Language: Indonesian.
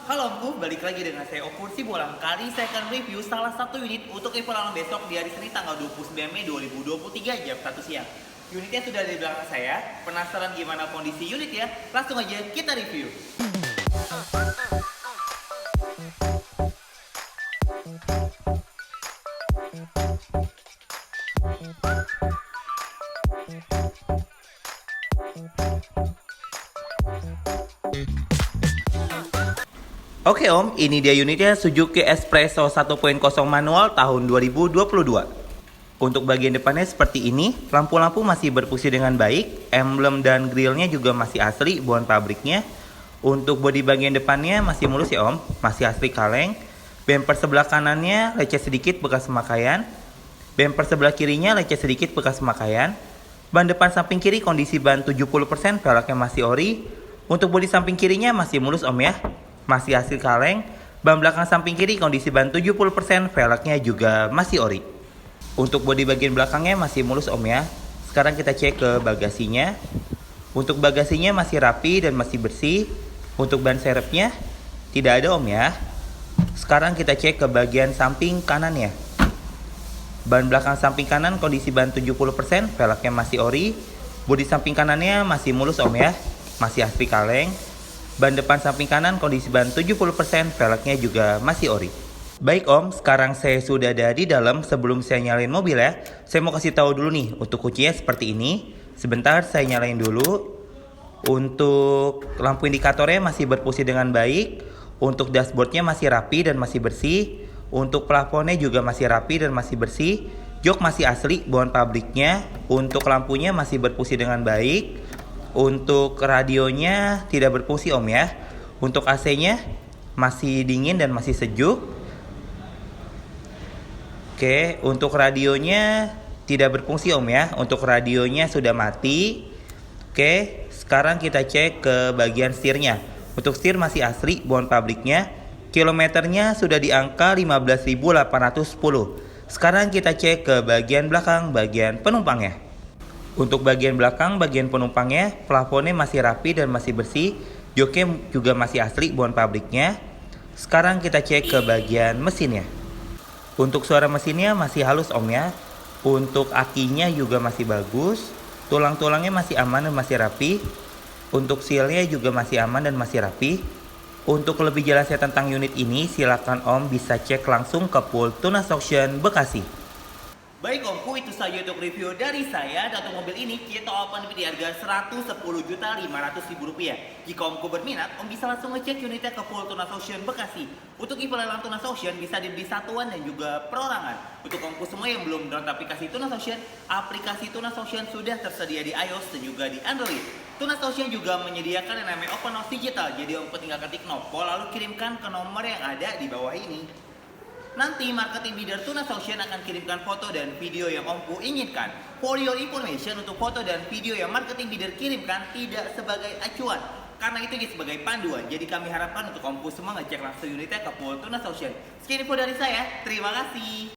Halo Omku, balik lagi dengan saya Okursi Bolang. Kali saya akan review salah satu unit untuk info lalang besok di hari Senin tanggal 29 Mei 2023 jam 1 siang. Unitnya sudah ada di belakang saya. Penasaran gimana kondisi unit ya? Langsung aja kita review. Oke Om, ini dia unitnya Suzuki Espresso 1.0 manual tahun 2022. Untuk bagian depannya seperti ini, lampu-lampu masih berfungsi dengan baik, emblem dan grillnya juga masih asli, bukan pabriknya. Untuk bodi bagian depannya masih mulus ya Om, masih asli kaleng. Bumper sebelah kanannya lecet sedikit bekas pemakaian. Bumper sebelah kirinya lecet sedikit bekas pemakaian. Ban depan samping kiri kondisi ban 70%, velgnya masih ori. Untuk bodi samping kirinya masih mulus Om ya, masih hasil kaleng. Ban belakang samping kiri kondisi ban 70%, velgnya juga masih ori. Untuk bodi bagian belakangnya masih mulus Om ya. Sekarang kita cek ke bagasinya. Untuk bagasinya masih rapi dan masih bersih. Untuk ban serepnya tidak ada Om ya. Sekarang kita cek ke bagian samping kanannya. Ban belakang samping kanan kondisi ban 70%, velgnya masih ori. Bodi samping kanannya masih mulus Om ya, masih asli kaleng. Ban depan samping kanan kondisi ban 70%, velgnya juga masih ori. Baik Om, sekarang saya sudah ada di dalam. Sebelum saya nyalain mobil ya, saya mau kasih tahu dulu nih untuk kuncinya seperti ini. Sebentar saya nyalain dulu. Untuk lampu indikatornya masih berfungsi dengan baik. Untuk dashboardnya masih rapi dan masih bersih. Untuk plafonnya juga masih rapi dan masih bersih. Jok masih asli, bawaan pabriknya. Untuk lampunya masih berfungsi dengan baik. Untuk radionya tidak berfungsi Om ya. Untuk AC-nya masih dingin dan masih sejuk. Oke, untuk radionya tidak berfungsi Om ya. Untuk radionya sudah mati. Oke, sekarang kita cek ke bagian setirnya. Untuk setir masih asli, bawaan pabriknya. Kilometernya sudah di angka 15.810. Sekarang kita cek ke bagian belakang, bagian penumpangnya. Untuk bagian belakang, bagian penumpangnya, plafonnya masih rapi dan masih bersih. Joknya juga masih asli, bawaan pabriknya. Sekarang kita cek ke bagian mesinnya. Untuk suara mesinnya masih halus Om ya. Untuk akinya juga masih bagus. Tulang-tulangnya masih aman dan masih rapi. Untuk sealnya juga masih aman dan masih rapi. Untuk lebih jelasnya tentang unit ini, silakan Om bisa cek langsung ke pool Tunas Auction Bekasi. Baik Omku, itu saja untuk review dari saya. Dan untuk mobil ini kita open di harga Rp110.500.000. Jika Omku berminat, Om bisa langsung ngecek unitnya ke full Tunas Auction Bekasi. Untuk info lelang Tunas Auction bisa dibeli satuan dan juga perorangan. Untuk Omku semua yang belum download aplikasi Tunas Auction, aplikasi Tunas Auction sudah tersedia di iOS dan juga di Android. Tunas Auction juga menyediakan yang namanya Open House Digital. Jadi Omku tinggal ketik nopo lalu kirimkan ke nomor yang ada di bawah ini. Nanti marketing bidder Tunas Auction akan kirimkan foto dan video yang Omku inginkan. For your information, untuk foto dan video yang marketing bidder kirimkan tidak sebagai acuan, karena itu sebagai panduan. Jadi kami harapkan untuk Omku semua ngecek langsung unitnya ke Pool Tunas Auction. Sekian info dari saya, terima kasih.